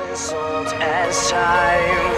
Insult as time.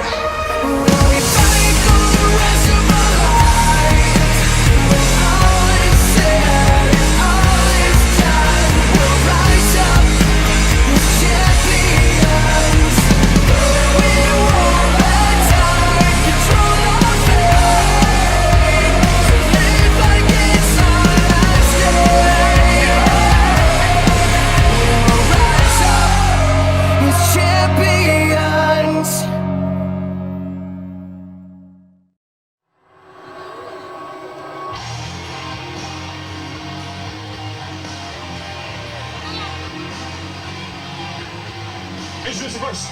Introducing first,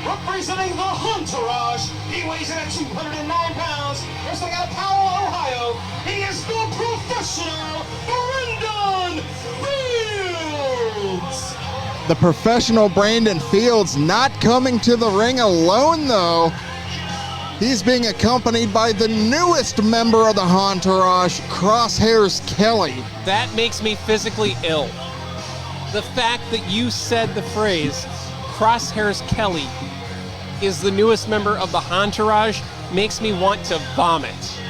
representing the Hahntourage, he weighs in at 209 pounds, wrestling out of Powell, Ohio, he is the professional Brandon Fields! The professional Brandon Fields not coming to the ring alone, though. He's being accompanied by the newest member of the Hahntourage, Crosshairs Kelly. That makes me physically ill. The fact that you said the phrase, Crosshairs Kelly is the newest member of the Hahntourage makes me want to vomit.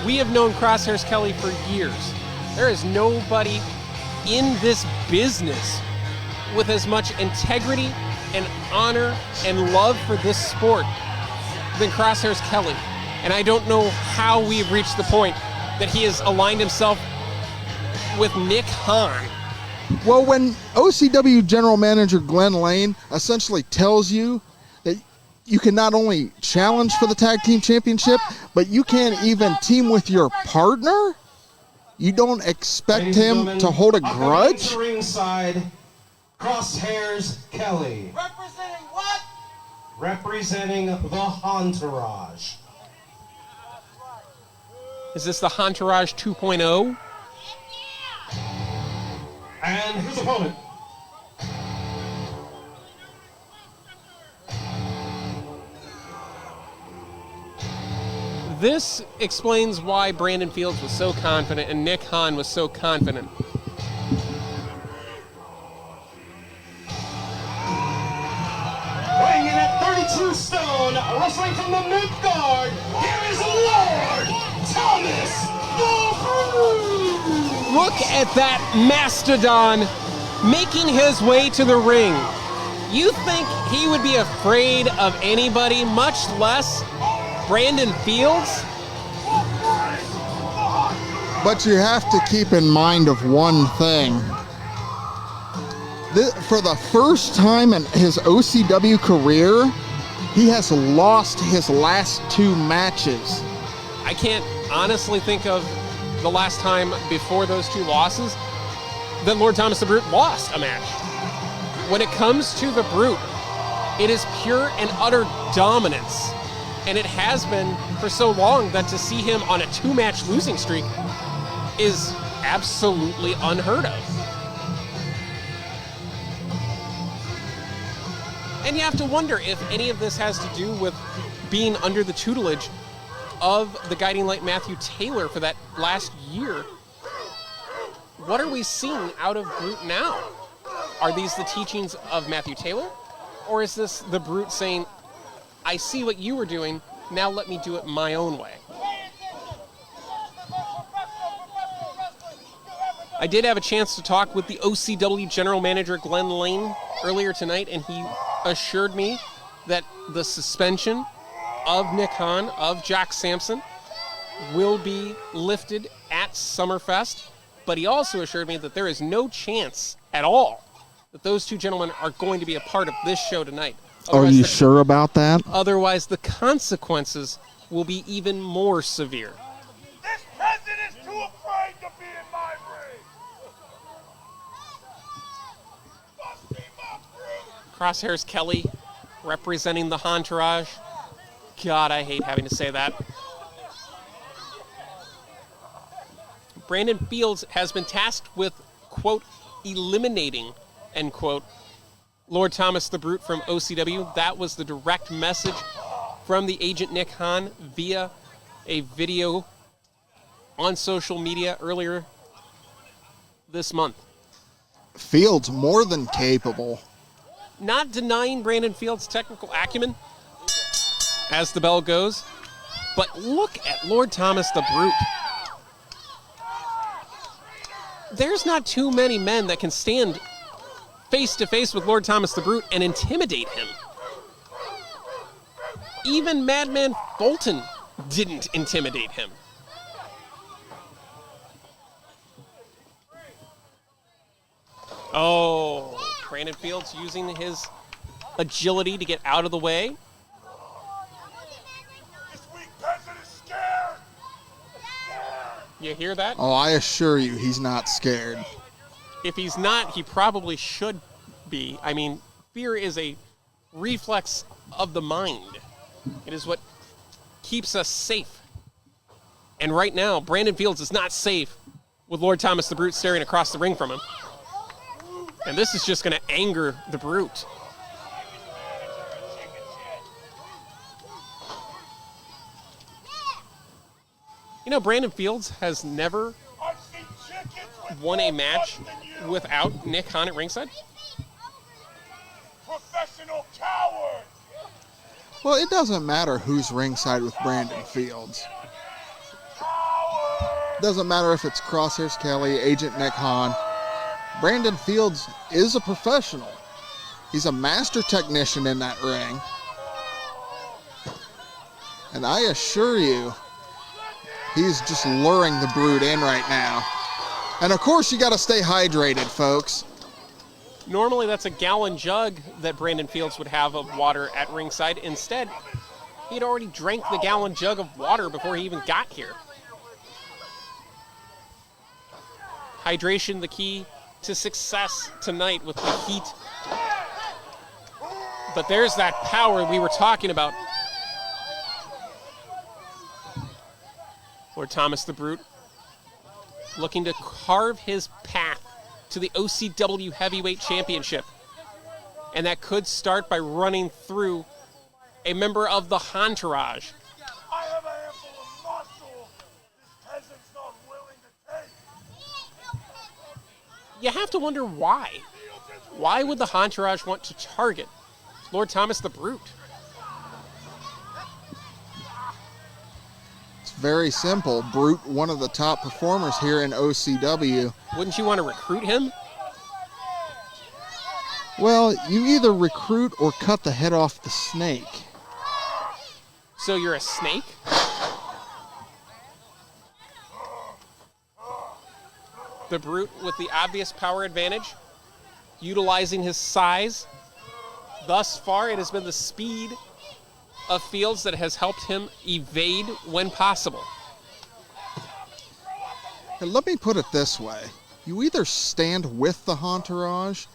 We have known Crosshairs Kelly for years. There is nobody in this business with as much integrity and honor and love for this sport than Crosshairs Kelly. And I don't know how we have reached the point that he has aligned himself with Nick Hahn. Well, when OCW General Manager Glenn Lane essentially tells you that you can not only challenge for the Tag Team Championship, but you can't even team with your partner, you don't expect him to hold a grudge? Ringside, Crosshairs Kelly. Representing what? Representing the Hahntourage. Is this the Hahntourage 2.0? And his opponent. This explains why Brandon Fields was so confident and Nick Hahn was so confident. Weighing in at 32 stone, wrestling from the Midgard, here is Lord Thomas the Bruce! Look at that mastodon making his way to the ring. You think he would be afraid of anybody, much less Brandon Fields? But you have to keep in mind of one thing. For the first time in his OCW career, he has lost his last 2 matches. I can't honestly think of the last time before those 2 losses that Lord Thomas the Brute lost a match. When it comes to the Brute, it is pure and utter dominance. And it has been for so long that to see him on a 2-match losing streak is absolutely unheard of. And you have to wonder if any of this has to do with being under the tutelage of the Guiding Light Matthew Taylor for that last year. What are we seeing out of Brute now? Are these the teachings of Matthew Taylor? Or is this the Brute saying, I see what you were doing, now let me do it my own way? I did have a chance to talk with the OCW General Manager Glenn Lane earlier tonight, and he assured me that the suspension of Nick Hahn, of Jack Sampson, will be lifted at Summerfest, but he also assured me that there is no chance at all that those 2 gentlemen are going to be a part of this show tonight. Are you sure about that? Otherwise, the consequences will be even more severe. This president is too afraid to be in my ring. Must be my Brute. Crosshairs Kelly representing the Hahntourage. God, I hate having to say that. Brandon Fields has been tasked with, quote, eliminating, end quote, Lord Thomas the Brute from OCW. That was the direct message from the agent Nick Hahn via a video on social media earlier this month. Fields more than capable Not denying Brandon Fields' technical acumen as the bell goes, but look at Lord Thomas the Brute. There's not too many men that can stand face to face with Lord Thomas the Brute and intimidate him. Even Madman Fulton didn't intimidate him. Oh, Brandon Fields using his agility to get out of the way. This weak peasant is scared. You hear that? Oh, I assure you, he's not scared. If he's not, he probably should be. I mean, fear is a reflex of the mind. It is what keeps us safe. And right now, Brandon Fields is not safe with Lord Thomas the Brute staring across the ring from him. And this is just going to anger the Brute. You know, Brandon Fields has never I've seen chickens with won a more match blood than you. without Nick Hahn at ringside. Professional coward. Well, it doesn't matter who's ringside with Brandon Fields. Doesn't matter if it's Crosshairs Kelly, Agent Nick Hahn. Brandon Fields is a professional. He's a master technician in that ring. And I assure you, he's just luring the Brute in right now. And of course, you got to stay hydrated, folks. Normally, that's a gallon jug that Brandon Fields would have of water at ringside. Instead, he'd already drank the gallon jug of water before he even got here. Hydration, the key to success tonight with the heat. But there's that power we were talking about. Lord Thomas the Brute looking to carve his path to the OCW Heavyweight Championship. And that could start by running through a member of the Hahntourage. I have a handful of muscle this peasant's not willing to take. You have to wonder why. Why would the Hahntourage want to target Lord Thomas the Brute? It's very simple. Brute, one of the top performers here in OCW. Wouldn't you want to recruit him? Well, you either recruit or cut the head off the snake. So you're a snake? The Brute with the obvious power advantage, utilizing his size. Thus far, it has been the speed of Fields that has helped him evade when possible. And let me put it this way. You either stand with the Hahntourage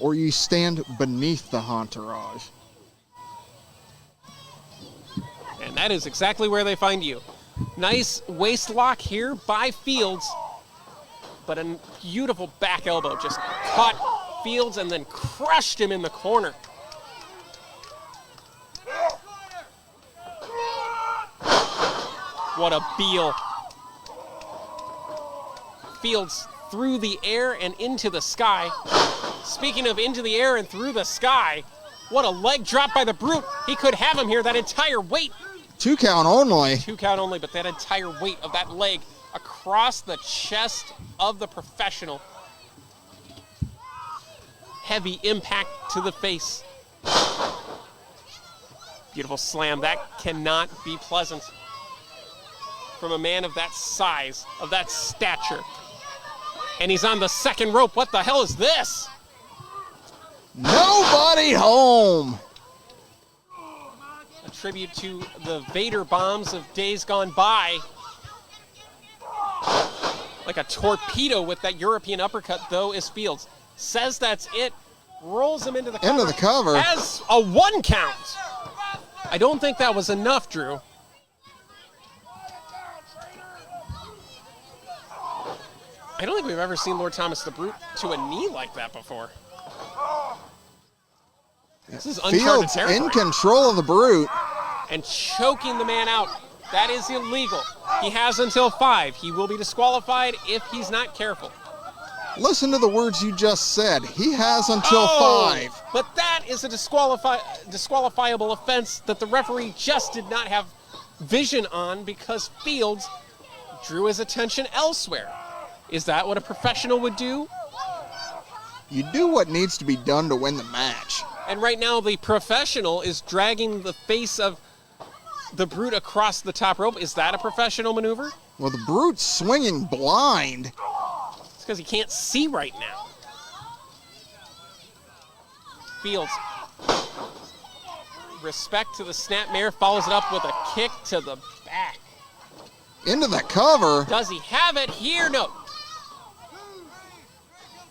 or you stand beneath the Hahntourage. And that is exactly where they find you. Nice waist lock here by Fields, but a beautiful back elbow just caught Fields and then crushed him in the corner. What a Beal. Fields through the air and into the sky. Speaking of into the air and through the sky, what a leg drop by the Brute. He could have him here, that entire weight. 2 count only. 2 count only, but that entire weight of that leg across the chest of the professional. Heavy impact to the face. Beautiful slam. That cannot be pleasant from a man of that size, of that stature. And he's on the second rope. What the hell is this? Nobody home. A tribute to the Vader bombs of days gone by. Like a torpedo with that European uppercut, though, is Fields. Says that's it. Rolls him into the cover. Into the cover. Has a 1 count. I don't think that was enough, Drew. I don't think we've ever seen Lord Thomas the Brute to a knee like that before. This is uncharted Fields territory. in control of the Brute. And choking the man out. That is illegal. He has until 5. He will be disqualified if he's not careful. Listen to the words you just said. He has until 5. But that is a disqualifiable offense that the referee just did not have vision on because Fields drew his attention elsewhere. Is that what a professional would do? You do what needs to be done to win the match. And right now the professional is dragging the face of the Brute across the top rope. Is that a professional maneuver? Well, the Brute's swinging blind. It's because he can't see right now. Fields. Respect to the snapmare, follows it up with a kick to the back. Into the cover. Does he have it here? No.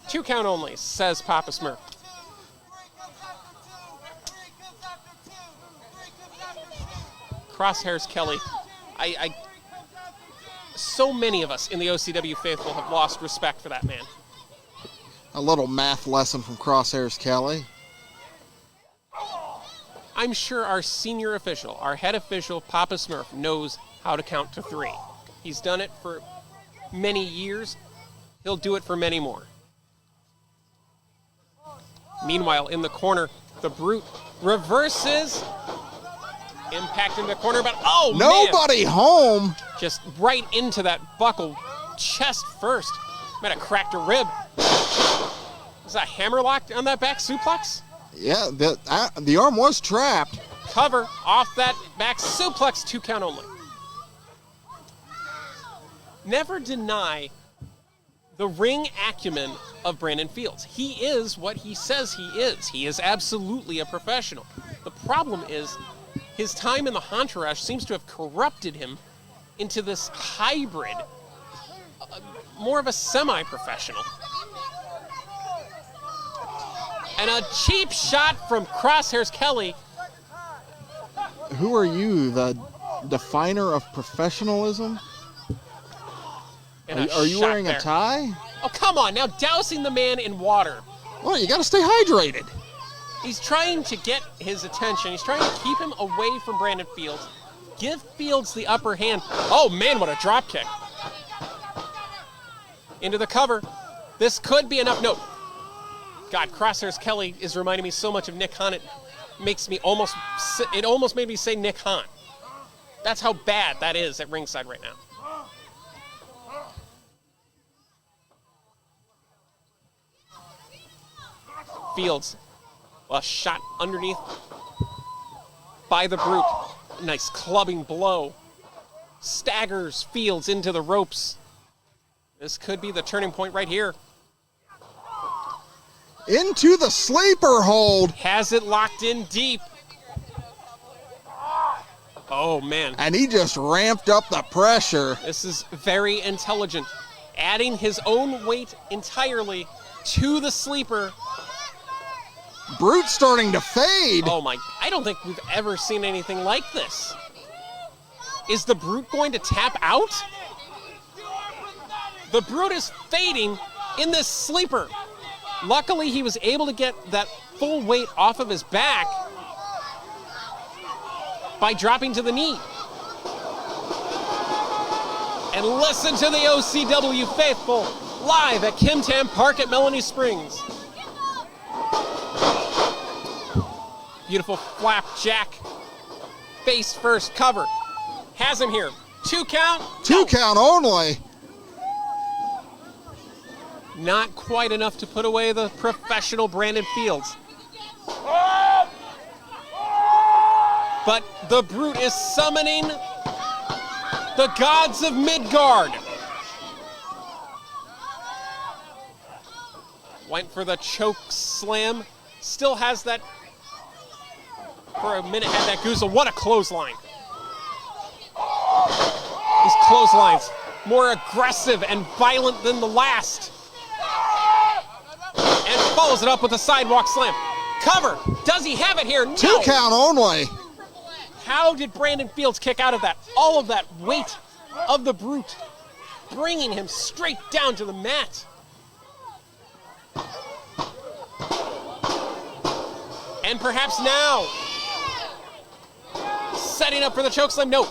2 count only, says Papa Smurf. Crosshairs Kelly. So many of us in the OCW faithful have lost respect for that man. A little math lesson from Crosshairs Kelly. I'm sure our senior official, our head official, Papa Smurf, knows how to count to 3. He's done it for many years. He'll do it for many more. Meanwhile, in the corner, the Brute reverses. Impact in the corner, but oh, nobody man. Home. Just right into that buckle, chest first. Might have cracked a rib. Was that hammerlock on that back suplex? Yeah, the arm was trapped. Cover off that back suplex, 2 count only. Never deny the ring acumen of Brandon Fields. He is what he says he is. He is absolutely a professional. The problem is his time in the Hahntourage seems to have corrupted him into this hybrid, more of a semi-professional. And a cheap shot from Crosshairs Kelly. Who are you, the definer of professionalism? Are you wearing a tie? Oh, come on, now dousing the man in water. Well, you got to stay hydrated. He's trying to get his attention. He's trying to keep him away from Brandon Fields. Give Fields the upper hand. Oh, man, what a drop kick. Into the cover. This could be enough. No. God, Crosshairs Kelly is reminding me so much of Nick Hahn. It almost made me say Nick Hahn. That's how bad that is at ringside right now. Fields, a shot underneath by the Brute. Nice clubbing blow. Staggers Fields into the ropes. This could be the turning point right here. Into the sleeper hold. Has it locked in deep. Oh, man. And he just ramped up the pressure. This is very intelligent. Adding his own weight entirely to the sleeper. Brute starting to fade. Oh, my. I don't think we've ever seen anything like this. Is the Brute going to tap out? The Brute is fading in this sleeper. Luckily, he was able to get that full weight off of his back by dropping to the knee. And listen to the OCW faithful live at Kim Tam Park at Melanie Springs. Beautiful flapjack. Face first cover. Has him here. 2 count. 2 count only. Not quite enough to put away the professional Brandon Fields. But the Brute is summoning the gods of Midgard. Went for the choke slam. Still has that. For a minute had that goose. What a clothesline. These clotheslines, more aggressive and violent than the last. And follows it up with a sidewalk slam. Cover. Does he have it here? No. 2 count only. How did Brandon Fields kick out of that? All of that weight of the Brute, bringing him straight down to the mat. And perhaps now, setting up for the chokeslam. No.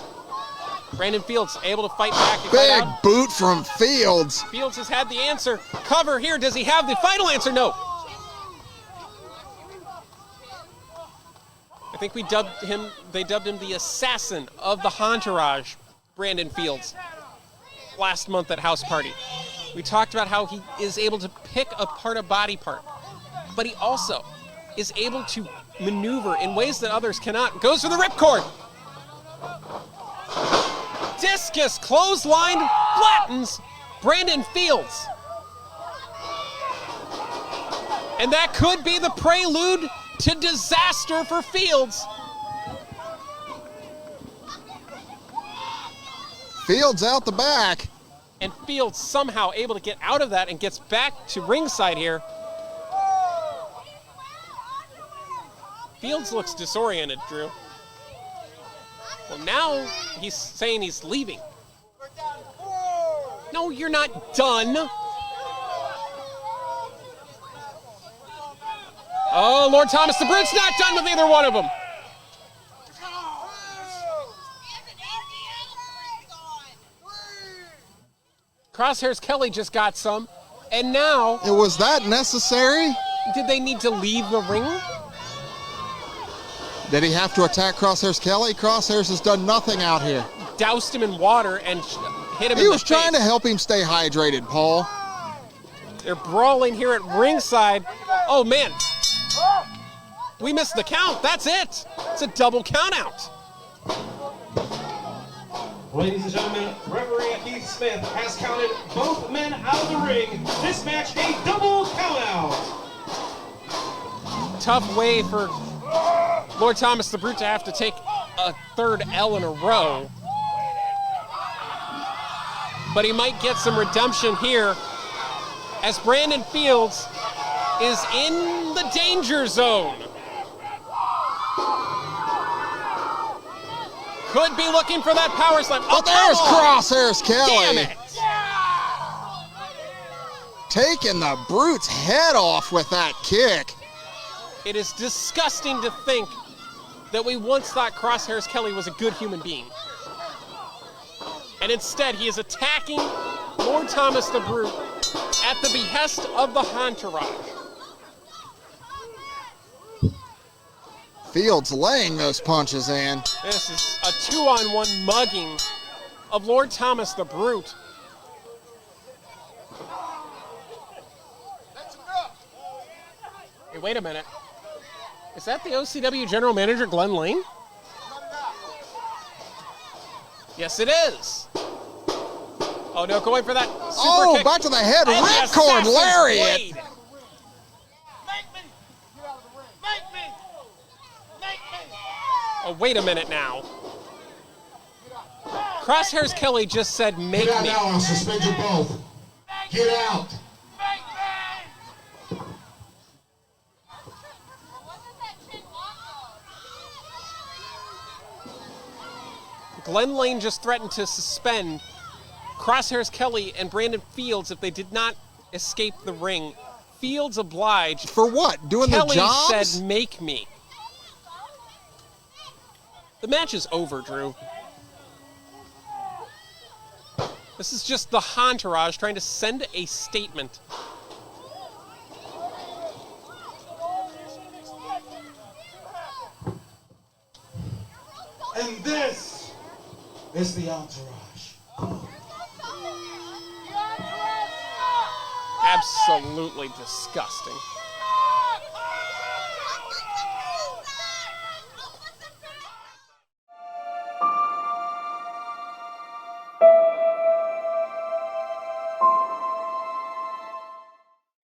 Brandon Fields able to fight back. And Big cut out. boot from Fields. Fields has had the answer. Cover here. Does he have the final answer? No. I think they dubbed him the assassin of the Hahntourage, Brandon Fields, last month at House Party. We talked about how he is able to pick apart a body part, but he also is able to maneuver in ways that others cannot. Goes for the ripcord. Discus clothesline flattens Brandon Fields. And that could be the prelude to disaster for Fields. Fields out the back. And Fields somehow able to get out of that and gets back to ringside here. Fields looks disoriented, Drew. Well, now he's saying he's leaving. No, you're not done. Oh, Lord Thomas the Brute's not done with either one of them. Crosshairs Kelly just got some. And now, Was that necessary? did they need to leave the ring? Did he have to attack Crosshairs Kelly? Crosshairs has done nothing out here. Doused him in water and hit him in He the was trying to face. help him stay hydrated, Paul. They're brawling here at ringside. Oh, man. We missed the count. That's it. It's a double count out. Ladies and gentlemen, referee Keith Smith has counted both men out of the ring. This match a double countout. Tough way for Lord Thomas the Brute to have to take a third L in a row. But he might get some redemption here as Brandon Fields is in the danger zone. Could be looking for that power slam. Oh, But there's come on. Crosshairs Kelly. Damn it. Taking the Brute's head off with that kick. It is disgusting to think that we once thought Crosshairs Kelly was a good human being. And instead, he is attacking Lord Thomas the Brute at the behest of the Hahntourage. Fields laying those punches in. This is a 2-on-1 mugging of Lord Thomas the Brute. Hey, wait a minute. Is that the OCW General Manager, Glenn Lane? Yes, it is. Oh, no, going for that super kick. Back to the head. And the Ripcord Assassin's lariat. Blade. Make me! Get out of the ring! Make me! Make me! Oh, wait a minute now. Crosshairs Kelly just said, make Get out me. now, I'll suspend you both. Get out. Make me! Glenn Lane just threatened to suspend Crosshairs Kelly and Brandon Fields if they did not escape the ring. Fields obliged. For what? Doing Kelly the jobs? said, make me. The match is over, Drew. This is just the Hahntourage trying to send a statement. And this is the entourage. Absolutely disgusting.